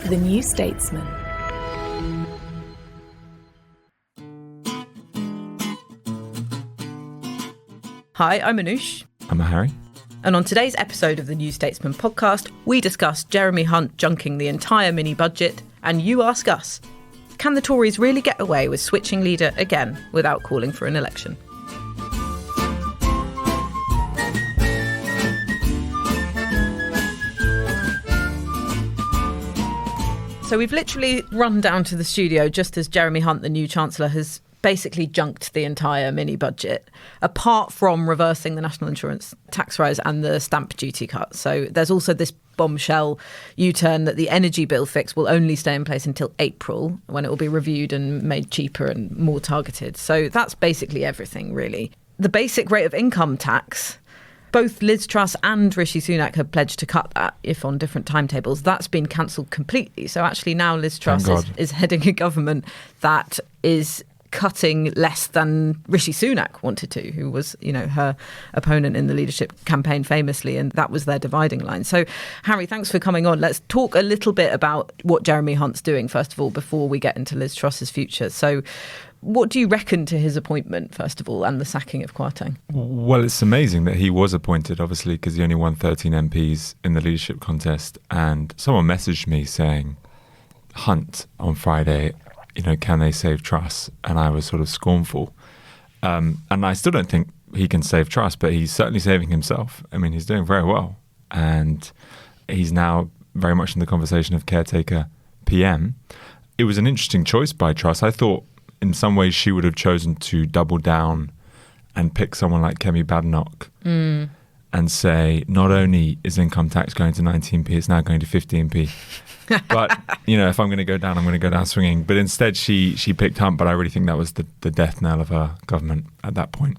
The New Statesman. Hi, I'm Anoosh. I'm Harry. And on today's episode of the New Statesman podcast, we discuss Jeremy Hunt junking the entire mini-budget, and you ask us, can the Tories really get away with switching leader again without calling for an election? So we've literally run down to the studio just as Jeremy Hunt, the new Chancellor, has basically junked the entire mini-budget, apart from reversing the national insurance tax rise and the stamp duty cut. So there's also this bombshell U-turn that the energy bill fix will only stay in place until April, when it will be reviewed and made cheaper and more targeted. So that's basically everything, really. The basic rate of income tax, both Liz Truss and Rishi Sunak have pledged to cut that, if on different timetables. That's been cancelled completely. So actually now Liz Truss is heading a government that is cutting less than Rishi Sunak wanted to, who was, her opponent in the leadership campaign famously, and that was their dividing line. So, Harry, thanks for coming on. Let's talk a little bit about what Jeremy Hunt's doing, first of all, before we get into Liz Truss's future. So, what do you reckon to his appointment, first of all, and the sacking of Kwarteng? Well, it's amazing that he was appointed, obviously, because he only won 13 MPs in the leadership contest. And someone messaged me saying, Hunt, on Friday, can they save Truss? And I was sort of scornful. And I still don't think he can save Truss, but he's certainly saving himself. I mean, he's doing very well. And he's now very much in the conversation of caretaker PM. It was an interesting choice by Truss. I thought in some ways she would have chosen to double down and pick someone like Kemi Badenoch and say, not only is income tax going to 19p, it's now going to 15p. But, if I'm going to go down, I'm going to go down swinging. But instead, she picked Hunt, but I really think that was the death knell of her government at that point.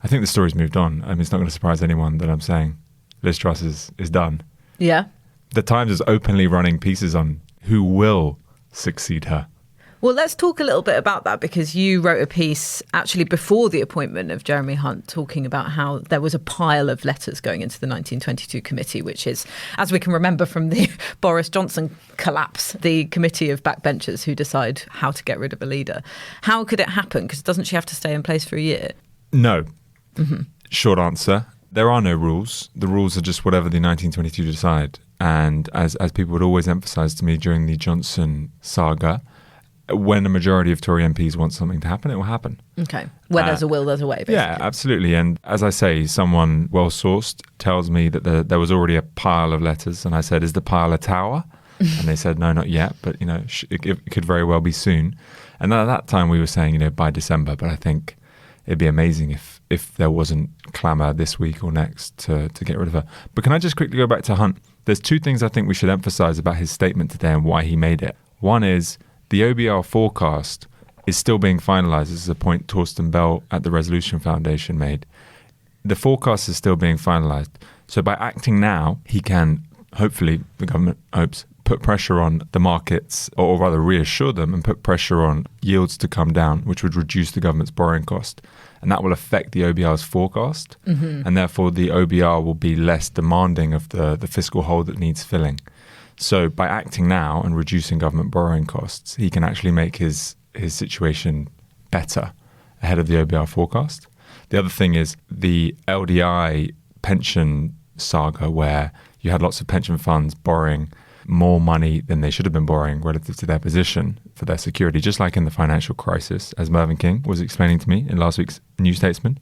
I think the story's moved on. I mean, it's not going to surprise anyone that I'm saying Liz Truss is done. Yeah. The Times is openly running pieces on who will succeed her. Well, let's talk a little bit about that, because you wrote a piece actually before the appointment of Jeremy Hunt talking about how there was a pile of letters going into the 1922 committee, which is, as we can remember from the Boris Johnson collapse, the committee of backbenchers who decide how to get rid of a leader. How could it happen? Because doesn't she have to stay in place for a year? No. Mm-hmm. Short answer. There are no rules. The rules are just whatever the 1922 decide. And as people would always emphasise to me during the Johnson saga, when a majority of Tory MPs want something to happen, it will happen. Okay. Where there's a will, there's a way, basically. Yeah, absolutely. And as I say, someone well-sourced tells me that there was already a pile of letters. And I said, is the pile a tower? And they said, no, not yet. But, it could very well be soon. And at that time, we were saying, by December. But I think it'd be amazing if there wasn't clamour this week or next to get rid of her. But can I just quickly go back to Hunt? There's two things I think we should emphasise about his statement today and why he made it. One is, the OBR forecast is still being finalised. This is a point Torsten Bell at the Resolution Foundation made. The forecast is still being finalised. So by acting now, he can, hopefully, the government hopes, put pressure on the markets, or rather reassure them and put pressure on yields to come down, which would reduce the government's borrowing cost. And that will affect the OBR's forecast. Mm-hmm. And therefore, the OBR will be less demanding of the fiscal hole that needs filling. So by acting now and reducing government borrowing costs, he can actually make his situation better ahead of the OBR forecast. The other thing is the LDI pension saga, where you had lots of pension funds borrowing more money than they should have been borrowing relative to their position for their security, just like in the financial crisis, as Mervyn King was explaining to me in last week's New Statesman.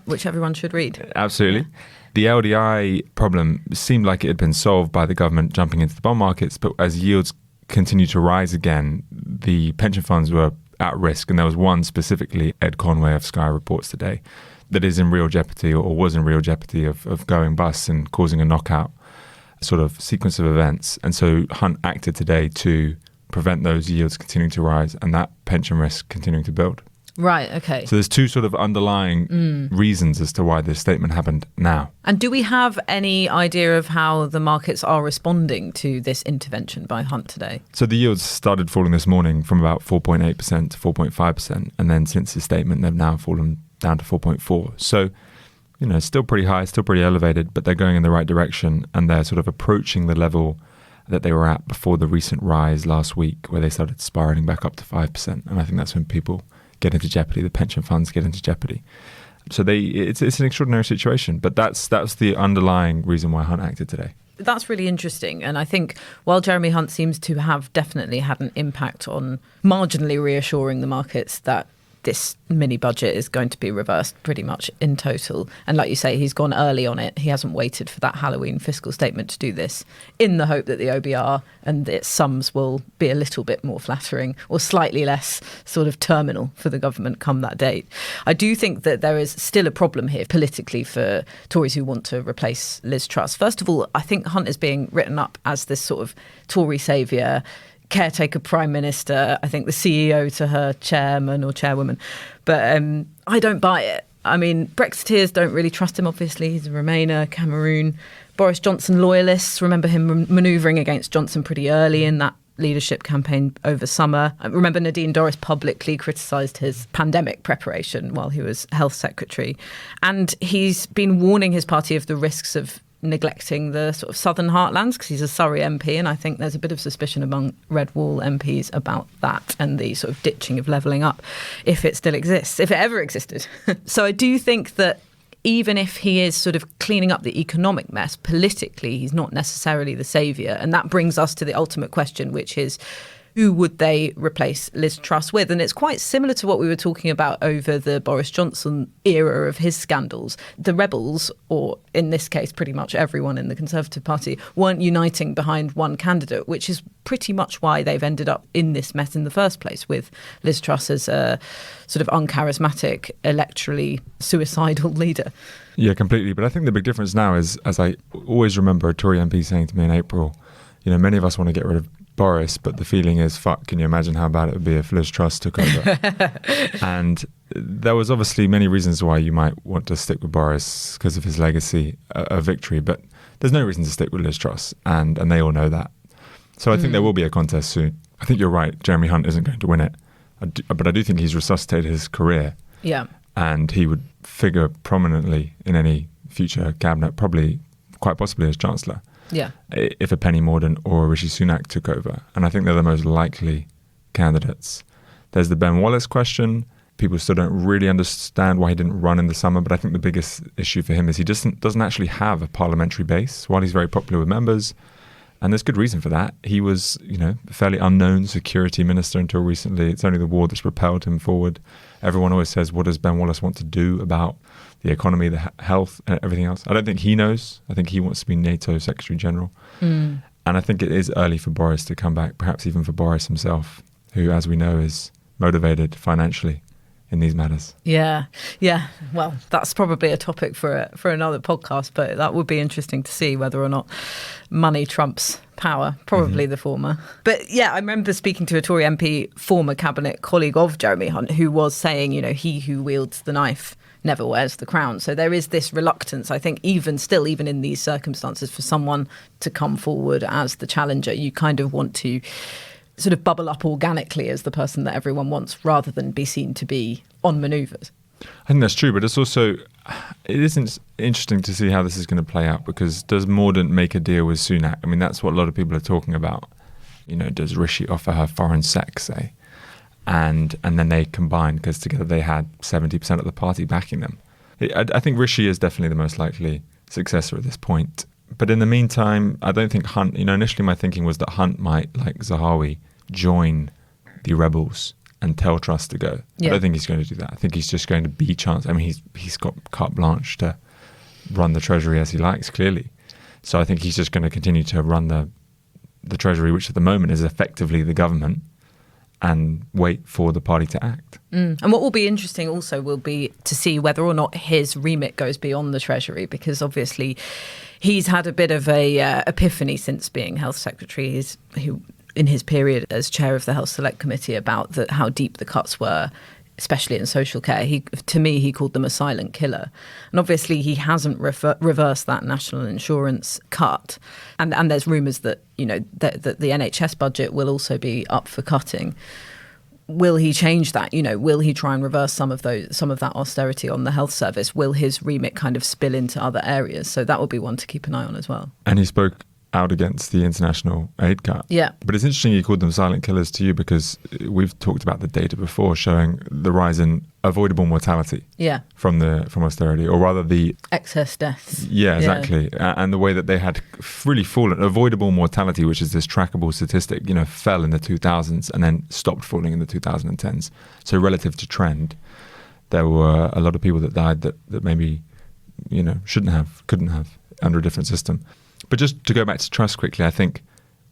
Which everyone should read. Absolutely. Yeah. The LDI problem seemed like it had been solved by the government jumping into the bond markets, but as yields continued to rise again, the pension funds were at risk. And there was one specifically, Ed Conway of Sky reports today, that is in real jeopardy or was in real jeopardy of going bust and causing a knockout sort of sequence of events. And so Hunt acted today to prevent those yields continuing to rise and that pension risk continuing to build. Right, okay. So there's two sort of underlying reasons as to why this statement happened now. And do we have any idea of how the markets are responding to this intervention by Hunt today? So the yields started falling this morning from about 4.8% to 4.5%. And then since his statement, they've now fallen down to 4.4%. So, still pretty high, still pretty elevated, but they're going in the right direction. And they're sort of approaching the level that they were at before the recent rise last week, where they started spiraling back up to 5%. And I think that's when people get into jeopardy, the pension funds get into jeopardy. So it's an extraordinary situation, but that's the underlying reason why Hunt acted today. That's really interesting. And I think while Jeremy Hunt seems to have definitely had an impact on marginally reassuring the markets that this mini budget is going to be reversed pretty much in total. And like you say, he's gone early on it. He hasn't waited for that Halloween fiscal statement to do this, in the hope that the OBR and its sums will be a little bit more flattering or slightly less sort of terminal for the government come that date. I do think that there is still a problem here politically for Tories who want to replace Liz Truss. First of all, I think Hunt is being written up as this sort of Tory saviour, caretaker prime minister, I think the CEO to her chairman or chairwoman. But I don't buy it. I mean, Brexiteers don't really trust him, obviously. He's a Remainer, Cameroon. Boris Johnson loyalists remember him manoeuvring against Johnson pretty early in that leadership campaign over summer. I remember Nadine Dorries publicly criticised his pandemic preparation while he was health secretary. And he's been warning his party of the risks of neglecting the sort of southern heartlands because he's a Surrey MP, and I think there's a bit of suspicion among Red Wall MPs about that and the sort of ditching of levelling up, if it still exists, if it ever existed. So I do think that even if he is sort of cleaning up the economic mess, politically he's not necessarily the saviour. And that brings us to the ultimate question, which is, who would they replace Liz Truss with? And it's quite similar to what we were talking about over the Boris Johnson era of his scandals. The rebels, or in this case, pretty much everyone in the Conservative Party, weren't uniting behind one candidate, which is pretty much why they've ended up in this mess in the first place, with Liz Truss as a sort of uncharismatic, electorally suicidal leader. Yeah, completely. But I think the big difference now is, as I always remember a Tory MP saying to me in April, many of us want to get rid of Boris, but the feeling is, fuck, can you imagine how bad it would be if Liz Truss took over? And there was obviously many reasons why you might want to stick with Boris because of his legacy, a victory, but there's no reason to stick with Liz Truss, and they all know that. So I think there will be a contest soon. I think you're right, Jeremy Hunt isn't going to win it, but I do think he's resuscitated his career. Yeah. And he would figure prominently in any future cabinet, probably quite possibly as Chancellor. Yeah. If a Penny Mordaunt or a Rishi Sunak took over. And I think they're the most likely candidates. There's the Ben Wallace question. People still don't really understand why he didn't run in the summer, but I think the biggest issue for him is he doesn't actually have a parliamentary base. While he's very popular with members, and there's good reason for that. He was, a fairly unknown security minister until recently. It's only the war that's propelled him forward. Everyone always says, what does Ben Wallace want to do about the economy, the health, and everything else? I don't think he knows. I think he wants to be NATO Secretary General. And I think it is early for Boris to come back, perhaps even for Boris himself, who, as we know, is motivated financially in these matters. Yeah. Well, that's probably a topic for another podcast, but that would be interesting to see whether or not money trumps power. Probably the former. But yeah, I remember speaking to a Tory MP, former cabinet colleague of Jeremy Hunt, who was saying, he who wields the knife never wears the crown. So there is this reluctance, I think, even in these circumstances, for someone to come forward as the challenger. You kind of want to sort of bubble up organically as the person that everyone wants, rather than be seen to be on manoeuvres. I think that's true, but it isn't interesting to see how this is going to play out, because does Mordaunt make a deal with Sunak? I mean, that's what a lot of people are talking about. Does Rishi offer her foreign sex, say? And then they combine, because together they had 70% of the party backing them. I think Rishi is definitely the most likely successor at this point. But in the meantime, I don't think Hunt, initially my thinking was that Hunt might, like Zahawi, join the rebels and tell Truss to go. Yeah. I don't think he's going to do that. I think he's just going to be Chancellor. I mean, he's got carte blanche to run the Treasury as he likes, clearly. So I think he's just going to continue to run the Treasury, which at the moment is effectively the government, and wait for the party to act. And what will be interesting also will be to see whether or not his remit goes beyond the Treasury, because obviously he's had a bit of a epiphany since being Health Secretary. In his period as chair of the Health Select Committee, about how deep the cuts were, especially in social care. To me, he called them a silent killer. And obviously he hasn't reversed that national insurance cut. And there's rumours that, that the NHS budget will also be up for cutting. Will he change that? Will he try and reverse some of that austerity on the health service? Will his remit kind of spill into other areas? So that will be one to keep an eye on as well. And he spoke out against the international aid cut. Yeah. But it's interesting you called them silent killers to you, because we've talked about the data before showing the rise in avoidable mortality from austerity, or rather the excess deaths. Yeah, exactly. And the way that they had really fallen. Avoidable mortality, which is this trackable statistic, fell in the 2000s and then stopped falling in the 2010s. So relative to trend, there were a lot of people that died that maybe, shouldn't have, couldn't have under a different system. But just to go back to Truss quickly, I think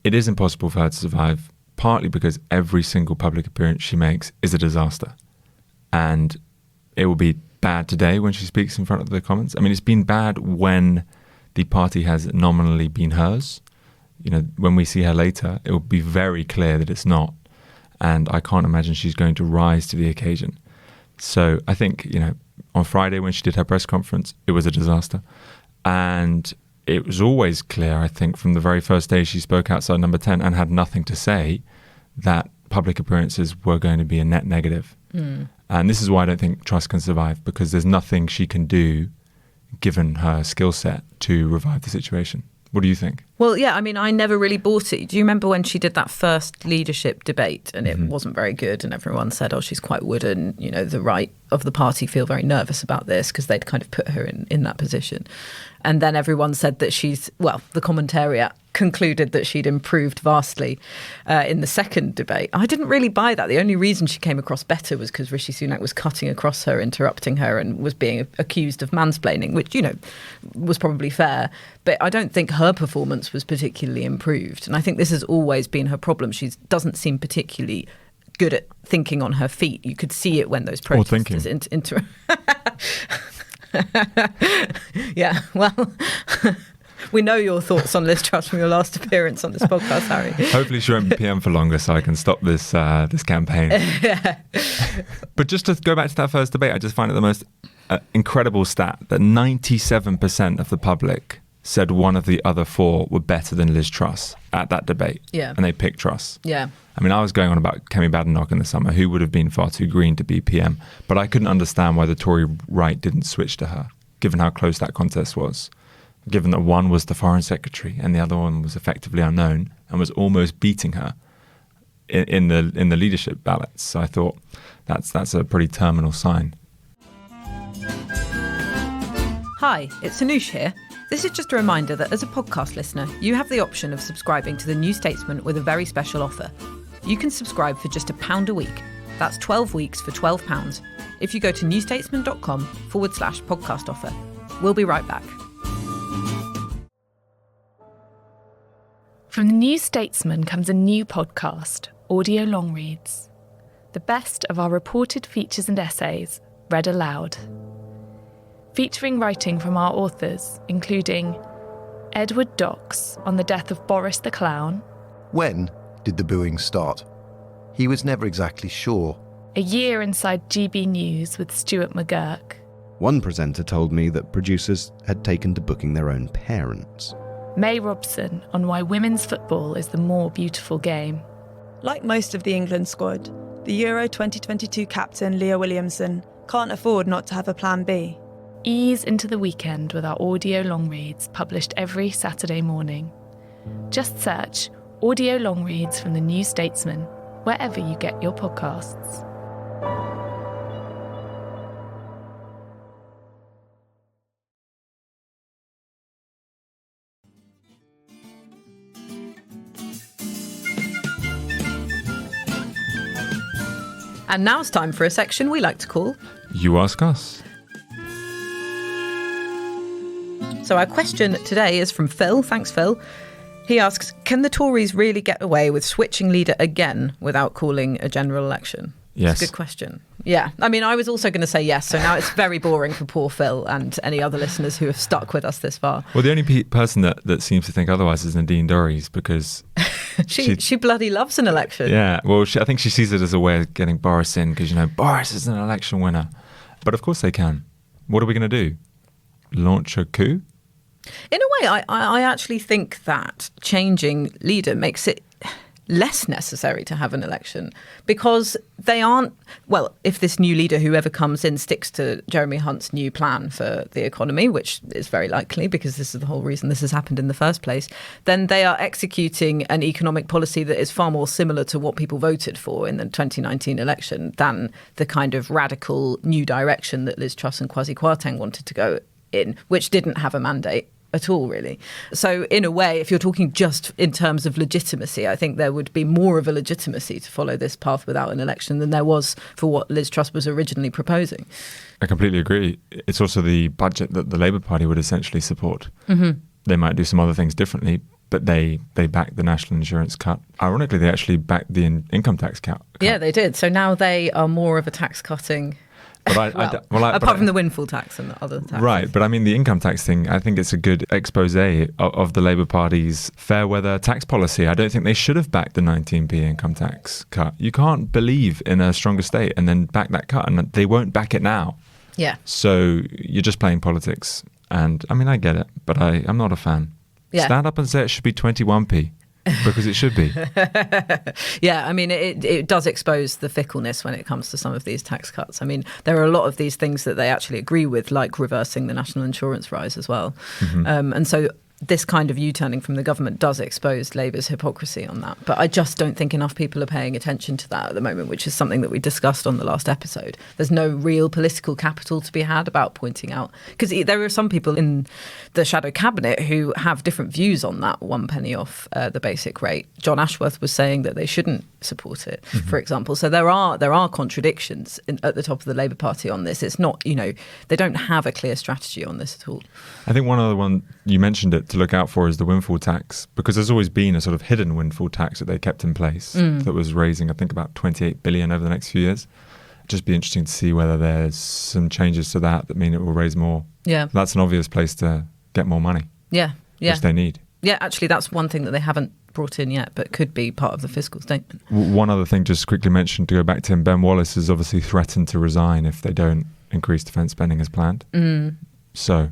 it is impossible for her to survive, partly because every single public appearance she makes is a disaster. And it will be bad today when she speaks in front of the Commons. I mean, it's been bad when the party has nominally been hers. When we see her later, it will be very clear that it's not. And I can't imagine she's going to rise to the occasion. So I think, on Friday when she did her press conference, it was a disaster. And it was always clear, I think, from the very first day she spoke outside Number 10 and had nothing to say, that public appearances were going to be a net negative. And this is why I don't think Truss can survive, because there's nothing she can do, given her skill set, to revive the situation. What do you think? Well, yeah, I mean, I never really bought it. Do you remember when she did that first leadership debate and it wasn't very good and everyone said, oh, she's quite wooden, the right of the party feel very nervous about this because they'd kind of put her in that position. And then everyone said that the commentariat concluded that she'd improved vastly in the second debate. I didn't really buy that. The only reason she came across better was because Rishi Sunak was cutting across her, interrupting her, and was being accused of mansplaining, which, was probably fair. But I don't think her performance was particularly improved. And I think this has always been her problem. She doesn't seem particularly good at thinking on her feet. You could see it when those protesters Yeah, well, we know your thoughts on Liz Truss from your last appearance on this podcast, Harry. Hopefully she won't be PM for longer so I can stop this campaign. But just to go back to that first debate, I just find it the most incredible stat that 97% of the public said one of the other four were better than Liz Truss at that debate. Yeah. And they picked Truss. Yeah. I mean, I was going on about Kemi Badenoch in the summer, who would have been far too green to be PM. But I couldn't understand why the Tory right didn't switch to her, given how close that contest was. Given that one was the Foreign Secretary and the other one was effectively unknown and was almost beating her in the leadership ballots. So I thought that's a pretty terminal sign. Hi, it's Anoosh here. This is just a reminder that as a podcast listener, you have the option of subscribing to the New Statesman with a very special offer. You can subscribe for just £1 a week. That's 12 weeks for £12 if you go to newstatesman.com/podcast offer. We'll be right back. From the New Statesman comes a new podcast, Audio Long Reads. The best of our reported features and essays, read aloud. Featuring writing from our authors, including Edward Docks on the death of Boris the Clown. When did the booing start? He was never exactly sure. A Year Inside GB News with Stuart McGurk. One presenter told me that producers had taken to booking their own parents. May Robson on why women's football is the more beautiful game. Like most of the England squad, the Euro 2022 captain Leah Williamson can't afford not to have a plan B. Ease into the weekend with our audio long reads published every Saturday morning. Just search Audio Long Reads from the New Statesman wherever you get your podcasts. And now it's time for a section we like to call You Ask Us. So our question today is from Phil. Thanks, Phil. He asks, can the Tories really get away with switching leader again without calling a general election? Yes. It's a good question. Yeah. I mean, I was also going to say yes. So now it's very boring for poor Phil and any other listeners who have stuck with us this far. Well, the only person that seems to think otherwise is Nadine Dorries, because she bloody loves an election. Yeah. Well, I think she sees it as a way of getting Boris in because, Boris is an election winner. But of course they can. What are we going to do? Launch a coup? In a way, I actually think that changing leader makes it less necessary to have an election because they aren't, well, if this new leader, whoever comes in, sticks to Jeremy Hunt's new plan for the economy, which is very likely because this is the whole reason this has happened in the first place, then they are executing an economic policy that is far more similar to what people voted for in the 2019 election than the kind of radical new direction that Liz Truss and Kwasi Kwarteng wanted to go in, which didn't have a mandate at all, really. So in a way, if you're talking just in terms of legitimacy, I think there would be more of a legitimacy to follow this path without an election than there was for what Liz Truss was originally proposing. I completely agree. It's also the budget that the Labour Party would essentially support. They might do some other things differently, but they backed the national insurance cut. Ironically, they actually backed the income tax cut. Yeah, they did. So now they are more of a tax cutting. But apart from the windfall tax and the other taxes. Right, but I mean the income tax thing, I think it's a good expose of the Labour Party's fair weather tax policy. I don't think they should have backed the 19p income tax cut. You can't believe in a stronger state and then back that cut, and they won't back it now. Yeah. So you're just playing politics. And I mean, I get it, but I'm not a fan. Yeah. Stand up and say it should be 21p. Because it should be. Yeah, I mean, it does expose the fickleness when it comes to some of these tax cuts. I mean, there are a lot of these things that they actually agree with, like reversing the national insurance rise as well. And so this kind of U-turning from the government does expose Labour's hypocrisy on that. But I just don't think enough people are paying attention to that at the moment, which is something that we discussed on the last episode. There's no real political capital to be had about pointing out, because there are some people in the shadow cabinet who have different views on that 1 penny off the basic rate. John Ashworth was saying that they shouldn't support it, for example. So there are contradictions at the top of the Labour Party on this. It's not, they don't have a clear strategy on this at all. I think one other one, you mentioned it, to look out for is the windfall tax, because there's always been a sort of hidden windfall tax that they kept in place that was raising, I think, about 28 billion over the next few years. It'd just be interesting to see whether there's some changes to that mean it will raise more. Yeah. That's an obvious place to get more money. Yeah. Which they need. Yeah, actually, that's one thing that they haven't brought in yet, but could be part of the fiscal statement. One other thing, just quickly mentioned, to go back to him, Ben Wallace has obviously threatened to resign if they don't increase defence spending as planned. So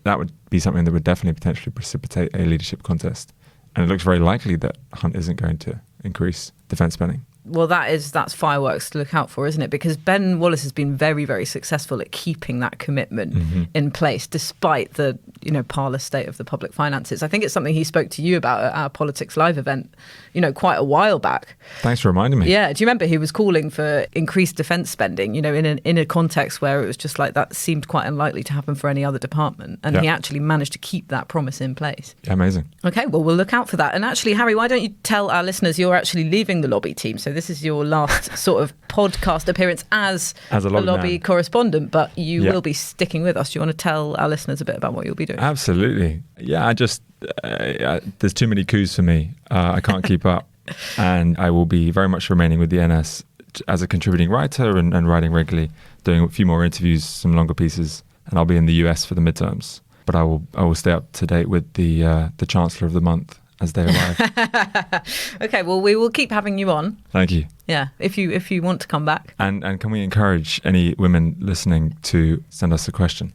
that would be something that would definitely potentially precipitate a leadership contest. And it looks very likely that Hunt isn't going to increase defence spending. Well, that's fireworks to look out for, isn't it? Because Ben Wallace has been very, very successful at keeping that commitment in place, despite the parlous state of the public finances. I think it's something he spoke to you about at our Politics Live event, quite a while back. Thanks for reminding me. Yeah. Do you remember he was calling for increased defence spending, in a context where it was just like that seemed quite unlikely to happen for any other department. And he actually managed to keep that promise in place. Yeah, amazing. Okay, well, we'll look out for that. And actually, Harry, why don't you tell our listeners you're actually leaving the lobby team? So this is your last sort of podcast appearance as a lobby correspondent, but you will be sticking with us. Do you want to tell our listeners a bit about what you'll be doing? Absolutely. Yeah, I just, there's too many coups for me. I can't keep up. And I will be very much remaining with the NS as a contributing writer and writing regularly, doing a few more interviews, some longer pieces, and I'll be in the US for the midterms. But I will stay up to date with the Chancellor of the Month as they arrive. Okay, well, we will keep having you on. Thank you. Yeah, if you want to come back. And can we encourage any women listening to send us a question?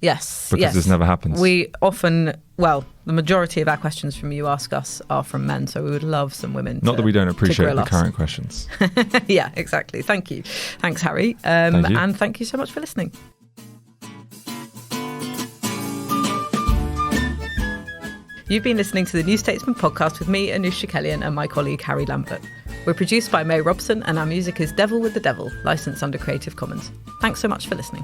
Yes. Because this never happens. We often, the majority of our questions from you ask us are from men, so we would love some women. Not that we don't appreciate the current questions. Yeah, exactly. Thank you. Thanks, Harry. Thank you. And thank you so much for listening. You've been listening to the New Statesman podcast with me, Anoosh Chakelian, and my colleague Harry Lambert. We're produced by May Robson, and our music is Devil with the Devil, licensed under Creative Commons. Thanks so much for listening.